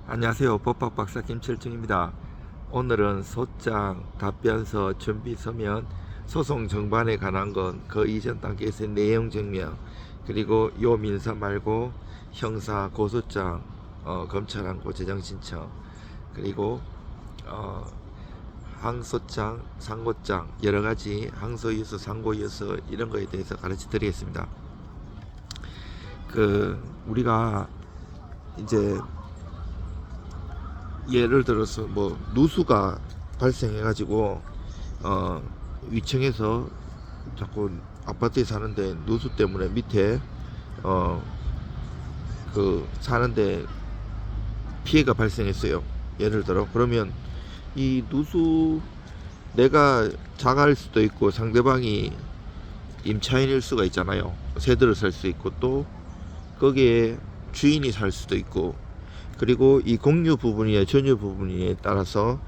안녕하세요. 법학박사 김철중입니다. 오늘은 소장, 답변서, 준비 서면, 소송 정반에 관한 건 그 이전 단계에서의 내용 증명, 그리고 요 민사 말고 형사, 고소장, 검찰항고 재정 신청, 그리고 항소장, 상고장, 여러가지 항소유서, 상고유서 이런 거에 대해서 가르쳐 드리겠습니다. 우리가 이제 예를 들어서 뭐 누수가 발생해 가지고 위층에서 자꾸 아파트에 사는데 누수 때문에 밑에 사는데 피해가 발생했어요. 예를 들어 그러면 이 누수 내가 자가일 수도 있고 상대방이 임차인일 수가 있잖아요. 세대를 살 수 있고 또 거기에 주인이 살 수도 있고, 그리고 이 공유 부분이나 전유 부분에 따라서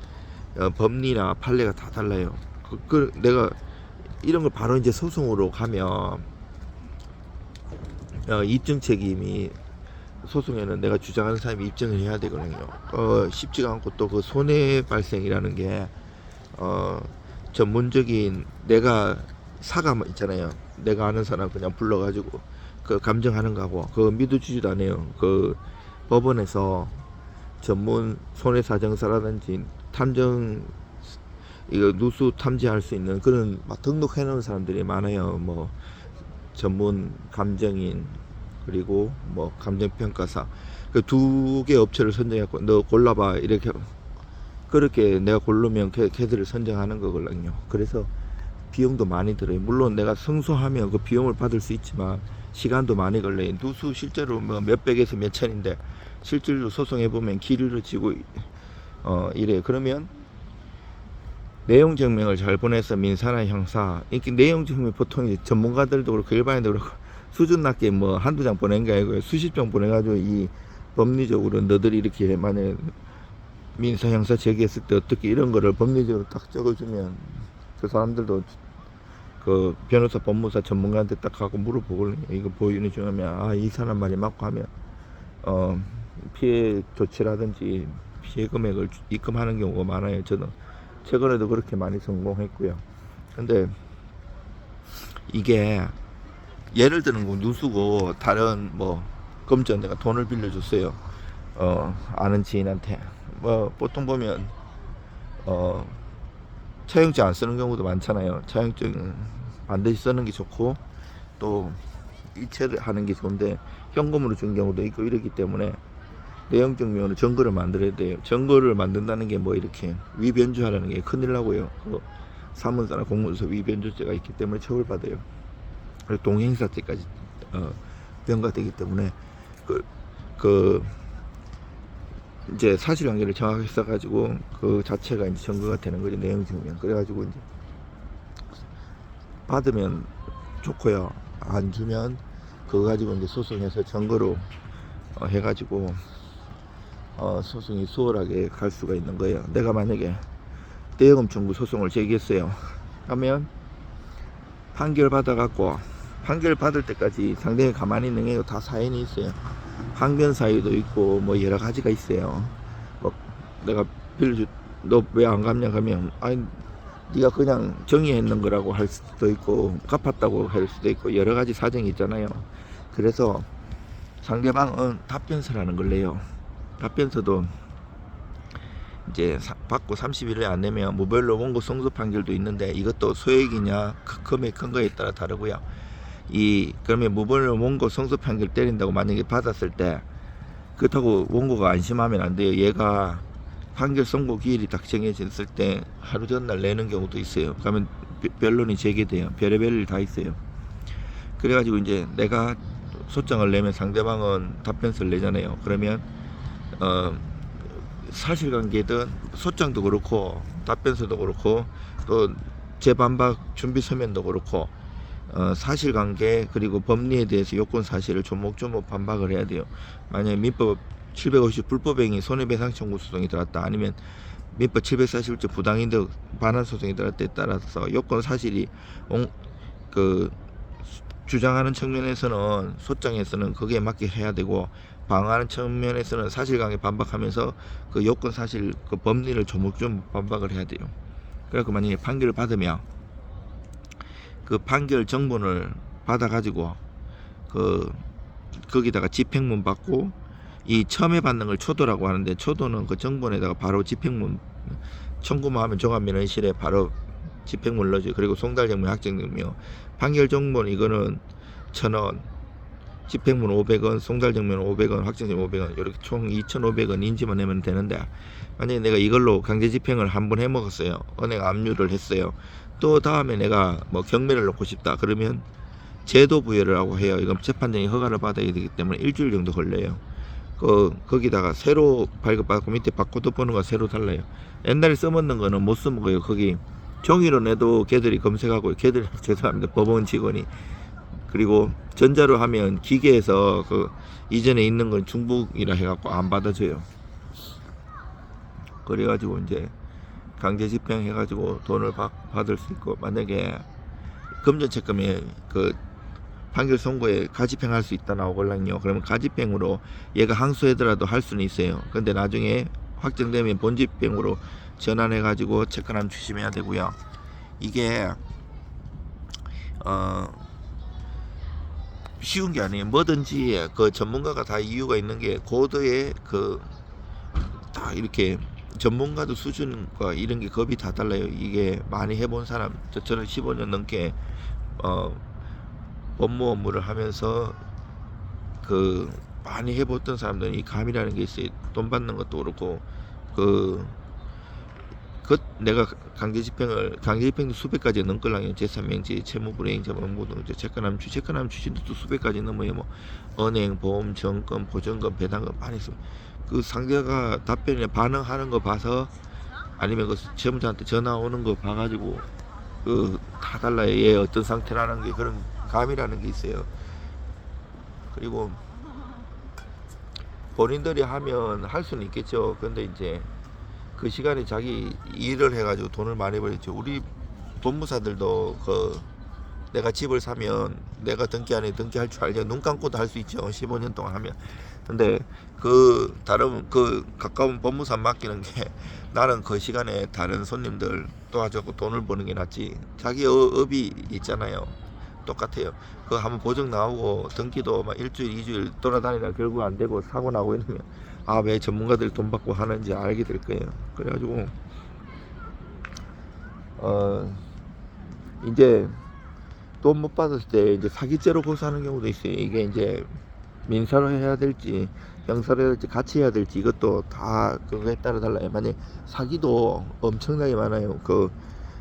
법리나 판례가 다 달라요. 내가 이런 걸 바로 이제 소송으로 가면 입증 책임이 소송에는 내가 주장하는 사람이 입증을 해야 되거든요. 쉽지가 않고 또 그 손해 발생이라는 게 전문적인 내가 사가 있잖아요. 내가 아는 사람 그냥 불러가지고 그 감정하는 거고 그거 믿어주지도 않아요. 그 법원에서 전문 손해사정사라든지 탐정 이거 누수 탐지할 수 있는 그런 막 등록해 놓은 사람들이 많아요. 뭐 전문 감정인 그리고 뭐 감정평가사 그 두 개 업체를 선정했고 너 골라봐 이렇게 그렇게 내가 고르면 걔들을 선정하는 거거든요. 그래서 비용도 많이 들어요. 물론 내가 승소하면 그 비용을 받을 수 있지만 시간도 많이 걸려요. 누수 실제로 뭐 몇백에서 몇 천인데 실질로 소송해 보면 길을 지고 이래요. 그러면 내용 증명을 잘 보내서 민사나 형사 이렇게 내용 증명 보통 이제 전문가들도 그렇고 일반인도 그렇고 수준 낮게 뭐 한두 장 보낸 게 아니고 수십 장 보내가지고 이 법리적으로 너들이 이렇게 만약 민사 형사 제기했을 때 어떻게 이런 거를 법리적으로 딱 적어주면 그 사람들도 그 변호사 법무사 전문가한테 딱 가고 물어보거든요. 이거 보여주면 이 사람 말이 맞고 하면 피해 조치라든지 피해 금액을 입금하는 경우가 많아요. 저는 최근에도 그렇게 많이 성공했고요. 근데 이게 예를 드는 거 누수고 다른 뭐 검전 내가 돈을 빌려줬어요. 아는 지인한테 뭐 보통 보면 차용증 안 쓰는 경우도 많잖아요. 차용증 반드시 쓰는 게 좋고 또 이체를 하는 게 좋은데 현금으로 준 경우도 있고 이러기 때문에 내용 증명으로 증거를 만들어야 돼요. 증거를 만든다는 게 뭐 이렇게 위변조하라는 게 큰일 나고요. 사문사나 공문서 위변조죄가 있기 때문에 처벌받아요. 그리고 동행사죄까지 병가되기 때문에 이제 사실관계를 정확히 써가지고 그 자체가 이제 증거가 되는 거죠. 내용 증명. 그래가지고 이제 받으면 좋고요. 안 주면 그거 가지고 이제 소송해서 증거로 해가지고 소송이 수월하게 갈 수가 있는 거예요. 내가 만약에 대여금 청구 소송을 제기했어요. 하면 판결 받아갖고 판결 받을 때까지 상대가 가만히 있는 게 다 사연이 있어요. 항변 사유도 있고 뭐 여러 가지가 있어요. 뭐 내가 빌려주 너 왜 안 갚냐 하면 아니 네가 그냥 정의했는 거라고 할 수도 있고 갚았다고 할 수도 있고 여러 가지 사정이 있잖아요. 그래서 상대방은 답변서라는 걸 내요. 답변서도 이제 받고 30일에 안 내면 무별로 원고 성소 판결도 있는데 이것도 소액이냐 금액 큰 거에 따라 다르고요. 그러면 무별로 원고 성소 판결 때린다고 만약에 받았을 때 그렇다고 원고가 안심하면 안 돼요. 얘가 판결 선고 기일이 딱 정해졌을 때 하루 전날 내는 경우도 있어요. 그러면 변론이 재개돼요. 별의별 일 다 있어요. 그래가지고 이제 내가 소장을 내면 상대방은 답변서를 내잖아요. 그러면 사실관계든 소장도 그렇고 답변서도 그렇고 또 재반박 준비 서면도 그렇고 사실관계 그리고 법리에 대해서 요건 사실을 조목조목 반박을 해야 돼요. 만약에 민법 750 불법행위 손해배상 청구 소송이 들어왔다 아니면 민법 741조 부당이득 반환 소송이 들어왔다 에 따라서 요건 사실이 주장하는 측면에서는 소장에서는 거기에 맞게 해야 되고 방어하는 측면에서는 사실관계 반박하면서 그 요건 사실 그 법리를 조목조목 반박을 해야 돼요. 그래서 만약에 판결을 받으면 그 판결 정본을 받아가지고 거기다가 집행문 받고, 이 처음에 받는 걸 초도라고 하는데, 초도는 그 정본에다가 바로 집행문 청구만 하면 종합민원실에 바로 집행문 넣어줘요. 그리고 송달정문 확정되며 판결 정본 이거는 1,000원, 집행문 500원, 송달정문 500원, 확정정 500원, 이렇게 총 2,500원 인지만 내면 되는데, 만약에 내가 이걸로 강제 집행을 한번 해먹었어요. 은행 압류를 했어요. 또 다음에 내가 뭐 경매를 놓고 싶다 그러면 제도 부여를 하고 해요. 이건 재판장이 허가를 받아야 되기 때문에 일주일 정도 걸려요. 거기다가 새로 발급받고 밑에 바코드 번호가 새로 달라요. 옛날에 써먹는 거는 못 써먹어요. 거기 종이로 내도 걔들이 검색하고, 걔들 죄송합니다, 법원 직원이. 그리고 전자로 하면 기계에서 그 이전에 있는 건 중복이라 해갖고 안 받아줘요. 그래가지고 이제 강제 집행해가지고 돈을 받을 수 있고, 만약에 금전채권에 그 판결 선고에 가집행할 수 있다 나오걸랑요. 그러면 가집행으로 얘가 항소하더라도 할 수는 있어요. 근데 나중에 확정되면 본집행으로 전환해가지고 채권함 추심해야 되고요. 이게 쉬운 게 아니에요. 뭐든지 그 전문가가 다 이유가 있는 게, 고도의 그 다 이렇게 전문가도 수준과 이런 게 겁이 다 달라요. 이게 많이 해본 사람, 저는 15년 넘게 법무 업무를 하면서 그 많이 해봤던 사람들은 이 감이라는 게 있어요. 돈 받는 것도 그렇고, 내가 강제 집행도 수백 가지 넘걸랑요. 제3명지, 채무불이행, 자본부등, 채권함 추진도 또 수백 가지 넘어요. 뭐 은행, 보험, 정권, 보증금, 배당금 많이 있어요. 그 상대가 답변에 반응하는 거 봐서, 아니면 그 채무자한테 전화 오는 거 봐가지고 다 달라요. 얘 어떤 상태라는 게, 그런 감이라는 게 있어요. 그리고 본인들이 하면 할 수는 있겠죠. 근데 이제 그 시간에 자기 일을 해가지고 돈을 많이 벌겠죠. 우리 법무사들도 내가 집을 사면 내가 등기안에 등기할 줄 알죠. 눈 감고도 할 수 있죠. 15년 동안 하면. 근데 다른 가까운 법무사 맡기는 게, 나는 그 시간에 다른 손님들 도와주고 돈을 버는 게 낫지. 자기 업이 있잖아요. 똑같아요. 그거 한번 보증 나오고 등기도 막 일주일, 2주일 돌아다니다 결국 안 되고 사고 나고 이러면, 왜 전문가들 돈 받고 하는지 알게 될 거예요. 그래가지고 이제 돈 못 받았을 때 이제 사기죄로 고소하는 경우도 있어요. 이게 이제 민사로 해야 될지 형사로 해야 될지 같이 해야 될지, 이것도 다 그거에 따라 달라요. 만약 사기도 엄청나게 많아요. 그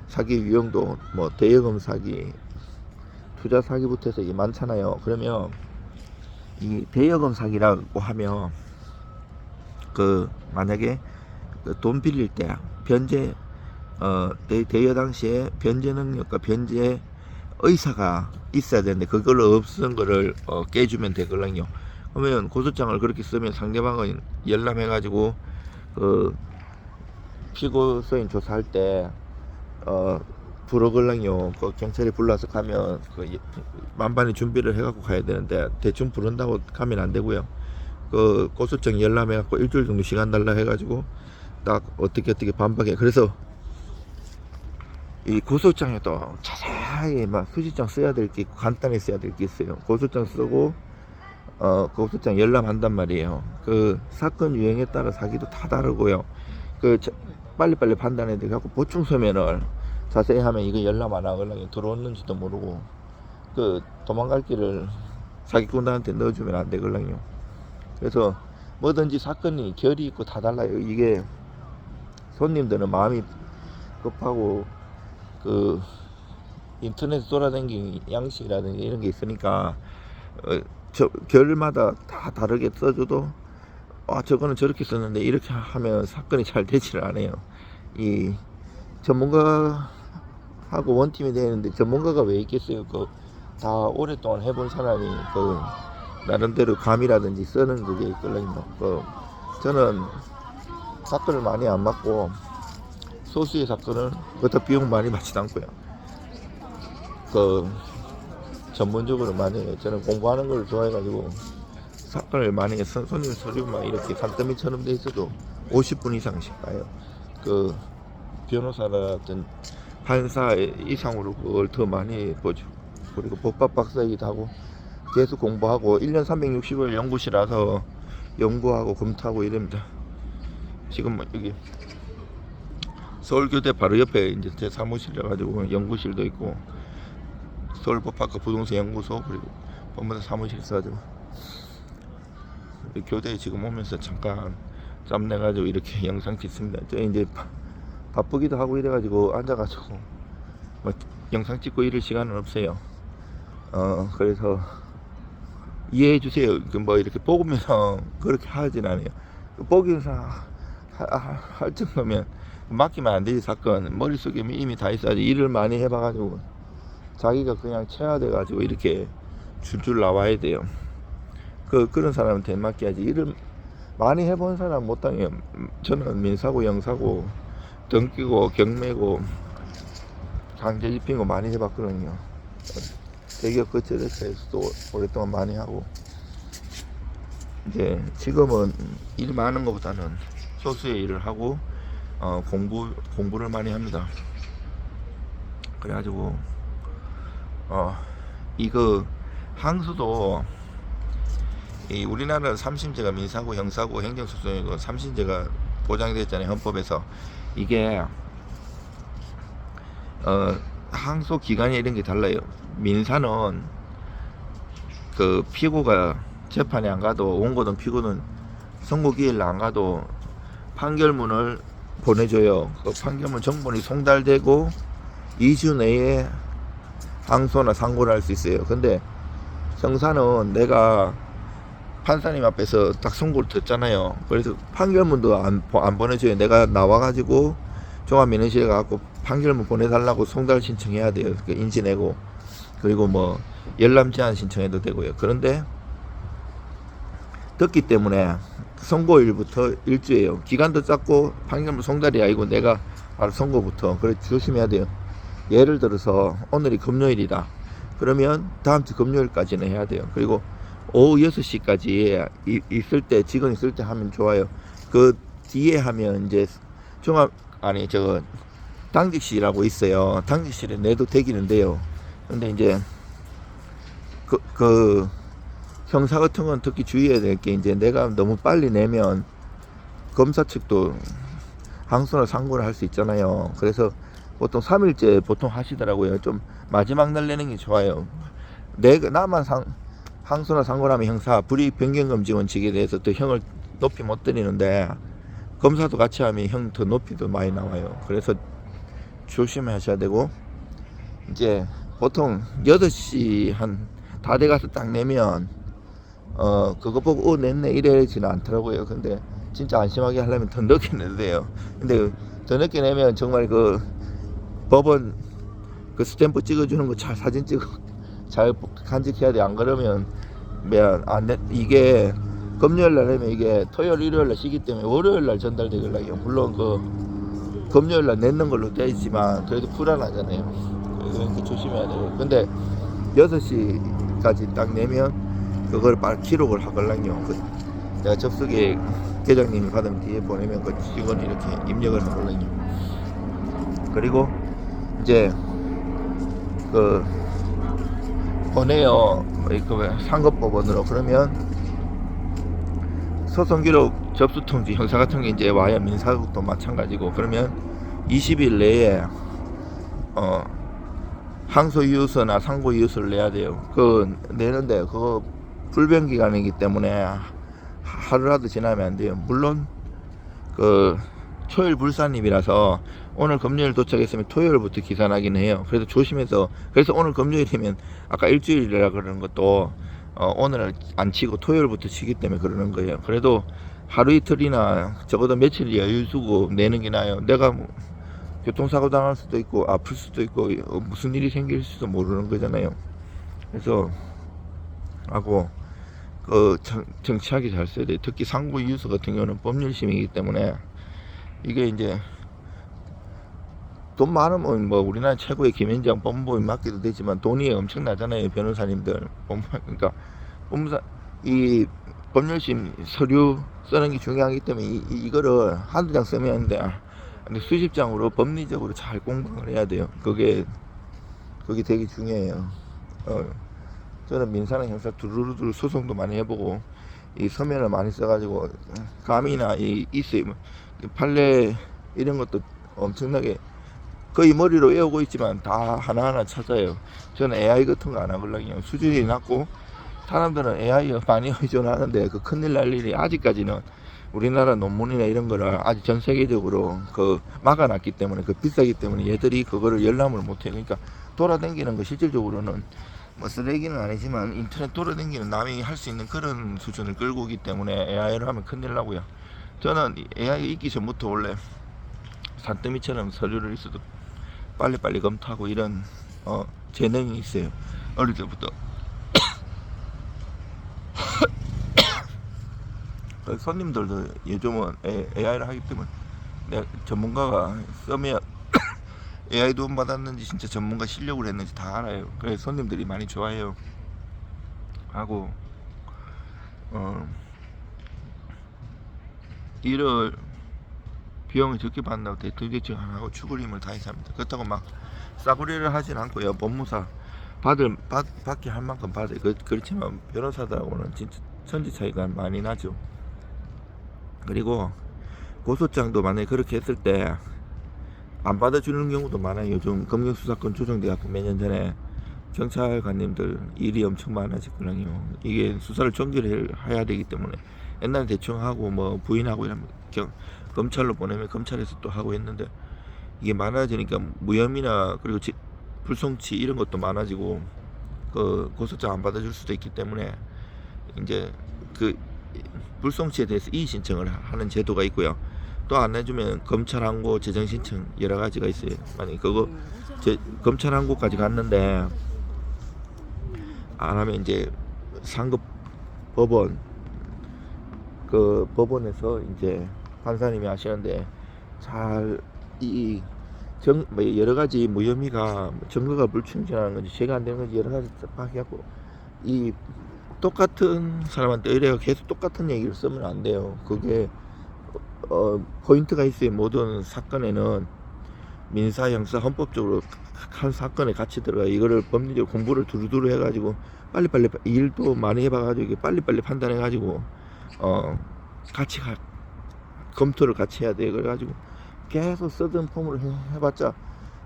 사기 유형도 뭐 대여금 사기, 투자 사기부터 해서 이게 많잖아요. 그러면 이 대여금 사기라고 하면, 만약에 돈 빌릴 때 변제 대여 당시에 변제 능력과 변제 의사가 있어야 되는데, 그걸로 없은 거를 깨주면 되거든요. 그러면 고소장을 그렇게 쓰면 상대방은 열람해가지고 피고소인 조사할 때 부르걸랑요. 경찰이 불러서 가면 만반의 준비를 해갖고 가야 되는데, 대충 부른다고 가면 안 되고요. 고소장 열람해갖고 일주일 정도 시간 달라 해가지고 딱 어떻게 반박해. 그래서 이 고소장에도 자세하게 막 수지장 써야 될 게 있고 간단히 써야 될 게 있어요. 고소장 쓰고 고소장 열람한단 말이에요. 그 사건 유형에 따라 사기도 다 다르고요. 빨리빨리 판단해야 돼 갖고 보충 서면을 자세히 하면 이거 열람 안 하거나 들어오는지도 모르고, 도망갈 길을 사기꾼들한테 넣어주면 안 되거든요. 그래서 뭐든지 사건이 결이 있고 다 달라요. 이게 손님들은 마음이 급하고 인터넷 돌아다니는 양식이라든지 이런 게 있으니까 결마다 다 다르게 써줘도 저거는 저렇게 썼는데 이렇게 하면 사건이 잘 되지를 않아요. 이 전문가하고 원팀이 되는데, 전문가가 왜 있겠어요? 다 오랫동안 해본 사람이 나름대로 감이라든지 쓰는 그게 있거든요. 저는 사건을 많이 안 맡고, 소수의 사건은 그렇다 비용 많이 받지도 않고요. 전문적으로 많이 해요. 저는 공부하는 걸 좋아해가지고 사건을 만약에 손님 서류 막 이렇게 산더미처럼 돼 있어도 50분 이상씩 가요. 그 변호사라든 판사 이상으로 그걸 더 많이 보죠. 그리고 법학 박사이기도 하고 계속 공부하고 1년 360일 연구실라서 연구하고 검토하고 이럽니다. 지금 여기 서울교대 바로 옆에 이제 제 사무실이라 가지고 연구실도 있고 서울법학과 부동산 연구소 그리고 법무사 사무실 있어가지고 교대에 지금 오면서 잠깐 짬 내가지고 이렇게 영상 찍습니다. 저 이제 바쁘기도 하고 이래가지고 앉아가지고 뭐 영상 찍고 이럴 시간은 없어요. 그래서 이해해 주세요. 뭐 이렇게 보면서 그렇게 하진 않아요. 보기면서 할 정도면 맡기면 안 되지. 사건 머릿속에 이미 다 있어야지. 일을 많이 해봐가지고 자기가 그냥 체화돼가지고 이렇게 줄줄 나와야 돼요. 그런 사람한테 맡겨야지. 일을 많이 해본 사람 못 당해요. 저는 민사고 형사고 등기고 경매고 강제 집행고 많이 해봤거든요. 대기업 거쳐대처에서도 오랫동안 많이 하고 이제 지금은 일 많은 것보다는 소수의 일을 하고 공부를 많이 합니다. 그래가지고 이거 항소도 우리나라는 3심제가 민사고 형사고 행정소송이고 3심제가 보장되어 있잖아요. 헌법에서. 이게 항소 기간이 이런 게 달라요. 민사는 그 피고가 재판에 안 가도 원고든 피고는 선고기일 안 가도 판결문을 보내줘요. 그 판결문 정본이 송달되고 2주 내에 항소나 상고를 할 수 있어요. 근데 형사는 내가 판사님 앞에서 딱 선고를 듣잖아요. 그래서 판결문도 안 보내줘요. 내가 나와가지고 종합민원실에 가고 판결문 보내달라고 송달 신청해야 돼요. 인지 내고 그리고 뭐 열람 제한 신청해도 되고요. 그런데 듣기 때문에 선고일부터 일주예요. 기간도 짧고 판결문 송달이 아니고 내가 바로 선고부터. 그래 조심해야 돼요. 예를 들어서 오늘이 금요일이다. 그러면 다음 주 금요일까지는 해야 돼요. 그리고 오후 6시까지 있을 때, 직원 있을 때 하면 좋아요. 그 뒤에 하면 이제 당직실이라고 있어요. 당직실에 내도 되기는데요. 근데 이제 그 형사 같은 건 특히 주의해야 될 게 이제 내가 너무 빨리 내면 검사 측도 항소나 상고를 할 수 있잖아요. 그래서 보통 3일째 보통 하시더라고요. 좀 마지막 날 내는 게 좋아요. 나만 항소나 상고를 하면 형사 불이익 변경금지 원칙에 대해서 또 형을 높이 못 드리는데 검사도 같이 하면 형 더 높이도 많이 나와요. 그래서 조심하셔야 되고 이제 보통 8시 한 다 돼가서 딱 내면 그거 보고 냈네 이래지는 않더라고요. 근데 진짜 안심하게 하려면 더 늦게 내도 돼요. 근데 더 늦게 내면 정말 그 법원 그 스탬프 찍어주는 거 잘 사진 찍어 잘 간직해야 돼. 안 그러면 이게 금요일날 하면 이게 토요일 일요일날 쉬기 때문에 월요일날 전달되길래요. 물론 그 금요일날 내는 걸로 되어 있지만 그래도 불안하잖아요. 그러니까 조심해야 돼요. 근데 6시까지 딱 내면 그걸 빨리 기록을 하걸랑요. 내가 접수계 계장님이 받은 뒤에 보내면 그 직원이 이렇게 입력을 하걸랑요. 그리고 이제 그 보내요. 상급법원으로. 그러면 소송기록 접수통지 형사 같은 게 이제 와야 민사국도 마찬가지고. 그러면 20일 내에 항소이유서나 상고이유서를 내야 돼요. 그거 내는데 그거 불변기간이기 때문에 하루라도 지나면 안 돼요. 물론 그 토요일 불산입이라서 오늘 금요일 도착했으면 토요일부터 기산하긴 해요. 그래서 조심해서. 그래서 오늘 금요일이면 아까 일주일이라 그러는 것도 오늘 안 치고 토요일부터 치기 때문에 그러는 거예요. 그래도 하루 이틀이나 적어도 며칠 여유 두고 내는 게 나아요. 내가 뭐 교통사고 당할 수도 있고 아플 수도 있고 무슨 일이 생길 수도 모르는 거잖아요. 그래서 하고 정치하게 잘 써야 돼요. 특히 상고이유서 같은 경우는 법률심이기 때문에 이게 이제 돈 많으면 뭐 우리나라 최고의 김현장 법무부에 맡기도 되지만 돈이 엄청나잖아요. 변호사님들 그러니까 법무사 이 법률심 서류 쓰는 게 중요하기 때문에 이거를 한두 장 쓰면 돼. 근데 수십 장으로 법리적으로 잘 공부를 해야 돼요. 그게 되게 중요해요. 저는 민사나 형사 두루두루 소송도 많이 해보고 이 서면을 많이 써가지고 감이나 이 있어요. 판례 이런 것도 엄청나게 거의 머리로 외우고 있지만 다 하나하나 찾아요. 저는 AI 같은 거 안 하거든요. 수준이 낮고 사람들은 AI에 많이 의존하는데 그 큰일 날 일이 아직까지는 우리나라 논문이나 이런 거를 아직 전 세계적으로 그 막아놨기 때문에 그 비싸기 때문에 얘들이 그거를 열람을 못해요. 그러니까 돌아다니는 거 실질적으로는 뭐 쓰레기는 아니지만 인터넷 돌아다니는 남이 할 수 있는 그런 수준을 끌고 오기 때문에 AI를 하면 큰일 나고요. 저는 AI 있기 전부터 원래 산더미처럼 서류를 있어도 빨리빨리 검토하고 이런 재능이 있어요. 어릴 때부터. 손님들도 요즘은 AI를 하기 때문에 내가 전문가가 쓰면 AI 도움 받았는지 진짜 전문가 실력을 했는지 다 알아요. 그래서 손님들이 많이 좋아해요. 하고 일을 비용이 적게 받는다고 대통령증 하나 하고 죽을 힘을 다해서 합니다. 그렇다고 막 싸구려를 하진 않고요. 법무사 받게 할 만큼 받아요. 그렇지만 변호사들하고는 진짜 천지 차이가 많이 나죠. 그리고 고소장도 만약에 그렇게 했을 때 안 받아주는 경우도 많아요. 요즘 검경수사권 조정돼갖고 몇 년 전에 경찰관님들 일이 엄청 많아졌거든요. 이게 수사를 종결해야 되기 때문에 옛날에 대충 하고 뭐 부인하고 이러면 검찰로 보내면 검찰에서 또 하고 했는데 이게 많아지니까 무혐의나 그리고 불송치 이런 것도 많아지고 그 고소장 안 받아줄 수도 있기 때문에 이제 그 불송치에 대해서 이의 신청을 하는 제도가 있고요. 또 안 해주면 검찰 항고 재정 신청 여러 가지가 있어요. 만약 그거 검찰 항고까지 갔는데 안 하면 이제 상급 법원 그 법원에서 이제 판사님이 하시는데 잘 뭐 여러 가지 무혐의가 증거가 불충분한 건지 죄가 안 되는 건지 여러 가지 막 해갖고 이 똑같은 사람한테 의뢰가 계속 똑같은 얘기를 쓰면 안 돼요. 그게 포인트가 있어요. 모든 사건에는 민사, 형사, 헌법적으로 한 사건에 같이 들어가. 이거를 법리적 공부를 두루두루 해가지고 빨리빨리 일도 많이 해봐가지고 빨리빨리 판단해가지고 같이 검토를 같이 해야 돼. 그래가지고 계속 쓰던 폼으로 해봤자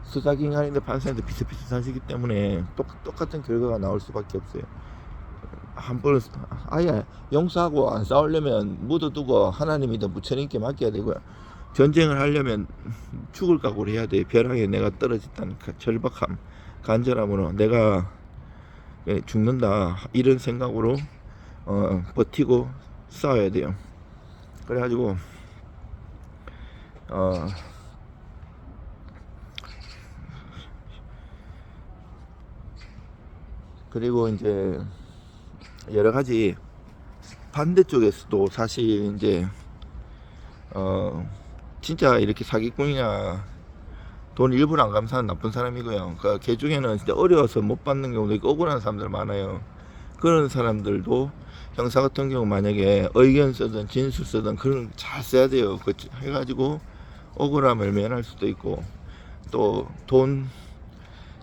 수사기관인데 판사인데 비슷비슷하시기 때문에 똑같은 결과가 나올 수밖에 없어요. 한 번 아예 용서하고 안 싸우려면 묻어두고 하나님이든 부처님께 맡겨야 되고요. 전쟁을 하려면 죽을 각오를 해야 돼. 벼랑에 내가 떨어졌다는 절박함, 간절함으로 내가 죽는다 이런 생각으로 버티고 싸워야 돼요. 그래가지고 그리고 이제 여러 가지 반대쪽에서도 사실 이제 진짜 이렇게 사기꾼이나 돈 일부러 안 감사하는 나쁜 사람이고요. 그러니까 걔 중에는 진짜 어려워서 못 받는 경우도 있고 억울한 사람들 많아요. 그런 사람들도 형사 같은 경우 만약에 의견 쓰든 진술 쓰든 그런 잘 써야 돼요. 그 해가지고 억울함을 면할 수도 있고 또 돈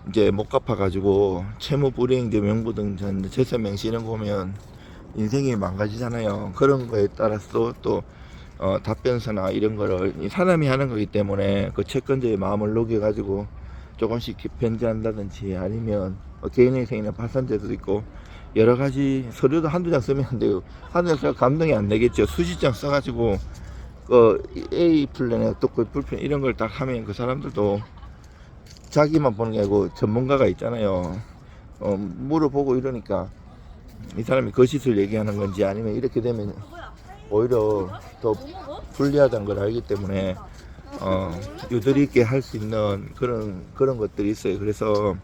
이제 못 갚아가지고 채무 불이행제 명부등 재산 명시 이런 거 보면 인생이 망가지잖아요. 그런 거에 따라서 또 답변서나 이런 거를 사람이 하는 거기 때문에 그 채권자의 마음을 녹여가지고 조금씩 편지한다든지 아니면 개인의 생이나 파산제도 있고 여러 가지 서류도 한두 장 쓰면 안 돼요. 한두 장 써서 감동이 안 되겠죠. 수십 장 써가지고 A 플랜에 또 그 불편 이런 걸 딱 하면 그 사람들도 자기만 보는 게 아니고 전문가가 있잖아요. 물어보고 이러니까 이 사람이 거짓을 얘기하는 건지 아니면 이렇게 되면 오히려 더 불리하다는 걸 알기 때문에 유도리 있게 할 수 있는 그런 것들이 있어요. 그래서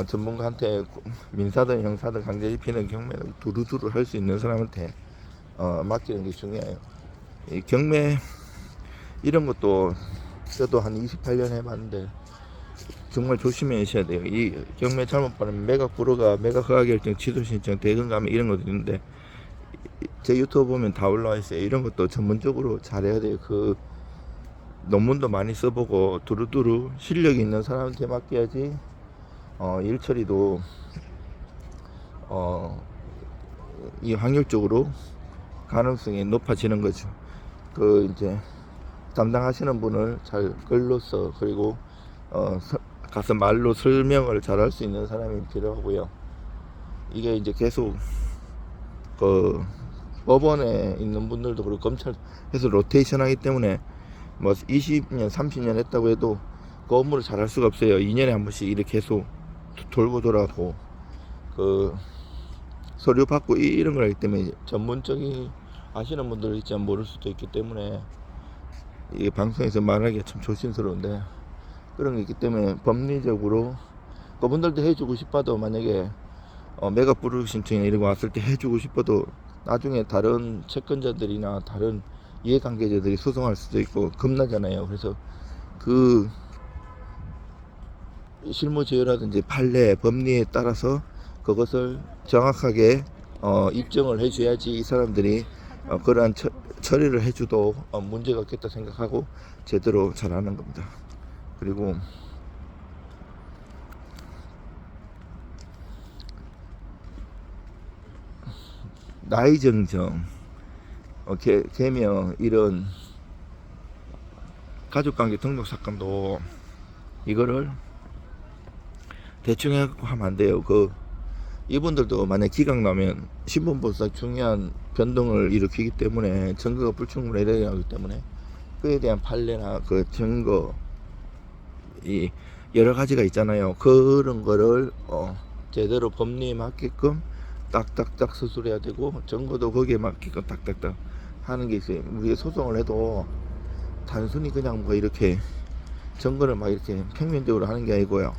전문가한테 민사든 형사든 강제 집행은 경매는 두루두루 할 수 있는 사람한테 맡기는 게 중요해요. 이 경매 이런 것도 저도 한 28년 해봤는데 정말 조심하셔야 돼요. 이 경매 잘못 받으면 매각 불허가, 매각 허가 결정, 취소 신청, 대금 감면 이런 것도 있는데 제 유튜브 보면 다 올라와 있어요. 이런 것도 전문적으로 잘해야 돼요. 그 논문도 많이 써보고 두루두루 실력이 있는 사람한테 맡겨야지 일 처리도 이 확률적으로 가능성이 높아지는 거죠. 그 이제 담당하시는 분을 잘 끌로서 그리고 가서 말로 설명을 잘 할 수 있는 사람이 필요하고요. 이게 이제 계속 그 법원에 있는 분들도 그리고 검찰에서 로테이션 하기 때문에 뭐 20년 30년 했다고 해도 그 업무를 잘 할 수가 없어요. 2년에 한 번씩 이렇게 계속 돌고 돌아고 그 서류 받고 이런 걸 하기 때문에 전문적인 아시는 분들 있지 모를 수도 있기 때문에 이게 방송에서 말하기가 참 조심스러운데 그런 게 있기 때문에 법리적으로 그분들도 해주고 싶어도 만약에 메가 브루 신청이나 이런 거 왔을 때 해주고 싶어도 나중에 다른 채권자들이나 다른 이해관계자들이 소송할 수도 있고 겁나잖아요. 그래서 그 실무제어라든지 판례 법리에 따라서 그것을 정확하게 입증을 해줘야지 이 사람들이 그러한 처리를 해줘도 문제가 없겠다 생각하고 제대로 잘하는 겁니다. 그리고 나이 정정, 개명 이런 가족관계 등록 사건도 이거를 대충 해갖고 하면 안 돼요. 이분들도 만약 기각 나면 신분보호상 중요한 변동을 일으키기 때문에 증거가 불충분해야 하기 때문에 그에 대한 판례나 그 증거 이 여러 가지가 있잖아요. 그런 거를 제대로 법리에 맞게끔 딱딱딱 수술해야 되고 증거도 거기에 맞게끔 딱딱딱 하는 게 있어요. 우리가 소송을 해도 단순히 그냥 뭐 이렇게 증거를 막 이렇게 평면적으로 하는 게 아니고요.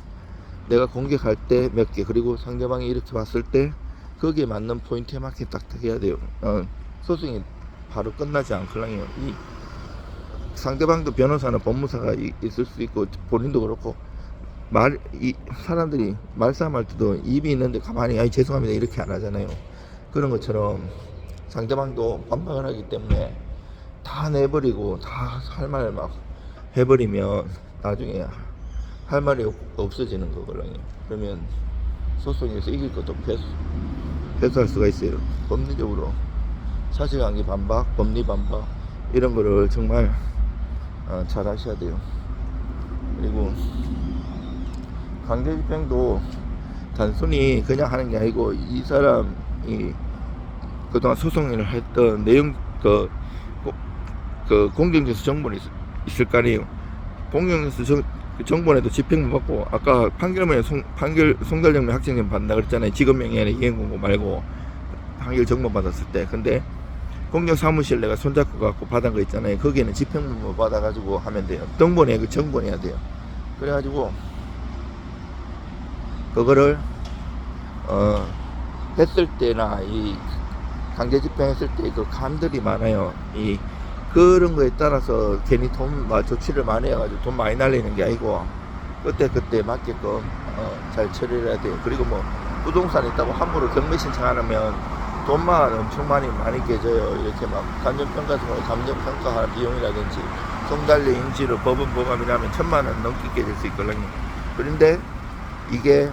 내가 공격할 때 몇 개 그리고 상대방이 이렇게 봤을 때 거기에 맞는 포인트에 맞게 딱딱 해야 돼요. 소송이 바로 끝나지 않거든요. 이 상대방도 변호사나 법무사가 있을 수 있고 본인도 그렇고 이 사람들이 말싸움할 때도 입이 있는데 가만히 아이 죄송합니다 이렇게 안 하잖아요. 그런 것처럼 상대방도 반박을 하기 때문에 다 내버리고 다 할 말 막 해버리면 나중에 할 말이 없어지는 거거든요. 그러면 소송에서 이길 것도 패소할 수가 있어요. 법리적으로 사실관계 반박, 법리 반박 이런 거를 정말 잘 하셔야 돼요. 그리고 강제집행도 단순히 그냥 하는 게 아니고 이 사람이 그동안 소송을 했던 내용 그 공경에서 정보는 있을 거 아니에요. 공경에서 정보에도 집행부 받고 아까 판결문에 송달정명 학생증 받는다 그랬잖아요. 직업명이 아니라 이행공고 말고 판결 정보 받았을 때. 근데 공경 사무실 내가 손잡고 갖고 받은 거 있잖아요. 거기에는 집행부 받아가지고 하면 돼요. 등본에 그 정본해야 돼요. 그래가지고 그거를 했을 때나 이 강제 집행했을 때 그 감들이 많아요. 이 그런 거에 따라서 괜히 돈 조치를 많이 해가지고 돈 많이 날리는 게 아니고 그때 맞게끔 잘 처리를 해야 돼요. 그리고 뭐 부동산 있다고 함부로 경매 신청 안 하면 돈만 엄청 많이 깨져요. 이렇게 막 감정평가 같은 거 감정평가하는 비용이라든지 송달료 인지로 법원 범합이라면 1000만원 넘게 깨질 수 있거든요. 그런데 이게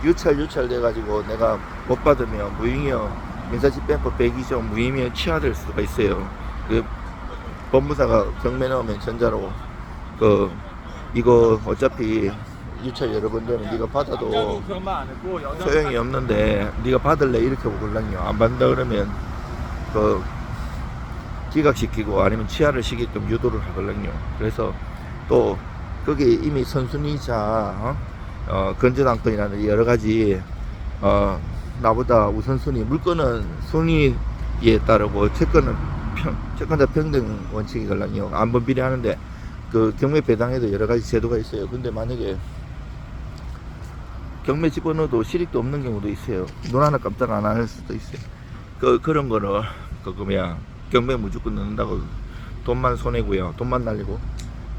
유찰 돼가지고 내가 못 받으면 무행위형 민사집행법 102조 무행위형 취하될 수가 있어요. 그 법무사가 경매 넣으면 전자로 이거 어차피 유찰 여러 번 되면 네가 받아도 소용이 없는데 네가 받을래 이렇게 보걸랑요. 안 받는다 그러면 기각시키고 아니면 취하를 시키게끔 유도를 하걸랑요. 그래서 또 거기 이미 선순위자 건전항권이라는 여러 가지 나보다 우선순위 물건은 순위에 따르고 채권자 평등 원칙이걸랑요. 안번 비례하는데 그 경매 배당에도 여러 가지 제도가 있어요. 근데 만약에 경매 집어넣어도 실익도 없는 경우도 있어요. 눈 하나 깜짝 안 할 수도 있어요. 그런 거를 경매 무조건 넣는다고 돈만 손해고요. 돈만 날리고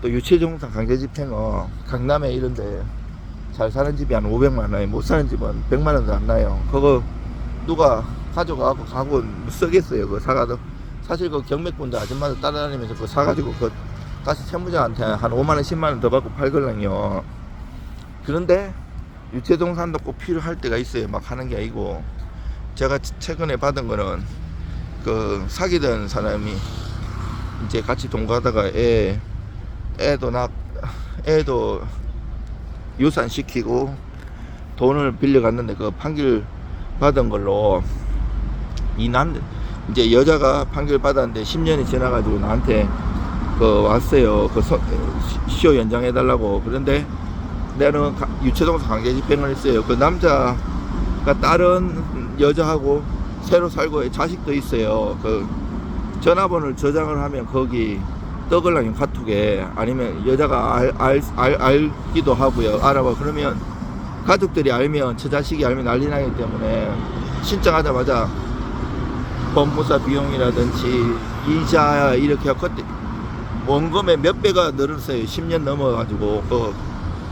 또 유체종사 강제집행은 강남에 이런데 잘 사는 집이 한 500만 원에 못 사는 집은 100만 원도 안 나요. 그거 누가 가져가고 가고 쓰겠어요. 그 사가도 사실 그 경매꾼들 아줌마들 따라다니면서 그 사가지고 그 다시 채무자한테 한 5만 원, 10만 원 더 받고 팔걸랑요. 그런데 유채동산도 꼭 필요할 때가 있어요. 막 하는 게 아니고 제가 최근에 받은 거는 그 사귀던 사람이 이제 같이 동거하다가 애도 유산 시키고 돈을 빌려갔는데 그 판결 받은 걸로 이제 여자가 판결 받았는데 10년이 지나가지고 나한테 그 왔어요. 그 시효 연장해 달라고. 그런데 내는 유체동산 강제 집행을 했어요. 그 남자가 다른 여자하고 새로 살고 자식도 있어요. 그 전화번호를 저장을 하면 거기 떠글랑요 카톡에. 아니면 여자가 알기도 하고요. 알아봐. 그러면 가족들이 알면, 저 자식이 알면 난리 나기 때문에 신청하자마자 법무사 비용이라든지 이자 이렇게 하고 그때 원금의 몇 배가 늘었어요. 10년 넘어가지고.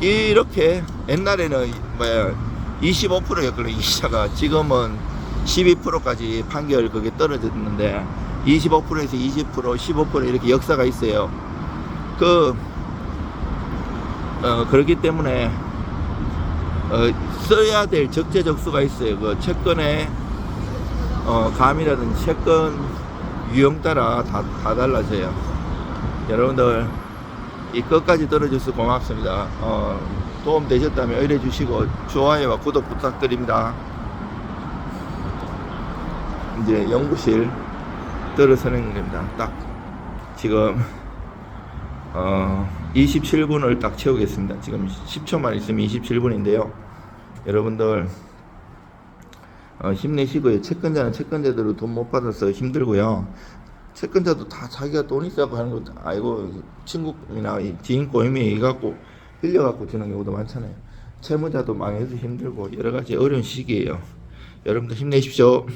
이렇게 옛날에는 25%였거든요 이자가. 지금은 12%까지 판결 그게 떨어졌는데 25%에서 20%, 15% 이렇게 역사가 있어요. 그렇기 때문에 써야 될 적재적소가 있어요. 그 채권의 감이라든지 채권 유형 따라 다 달라져요. 여러분들 이 끝까지 들어줘서 고맙습니다. 도움 되셨다면 의뢰 주시고 좋아요와 구독 부탁드립니다. 이제 연구실 들어서는 겁니다. 딱 지금 27분을 딱 채우겠습니다. 지금 10초만 있으면 27분인데요. 여러분들 힘내시고요. 채권자는 채권자대로 돈 못 받아서 힘들고요. 채권자도 다 자기가 돈 있어갖고 하는 것도 아니고 친구나 지인 꼬임이 갖고 빌려갖고 주는 경우도 많잖아요. 채무자도 망해서 힘들고 여러가지 어려운 시기예요. 여러분들 힘내십시오.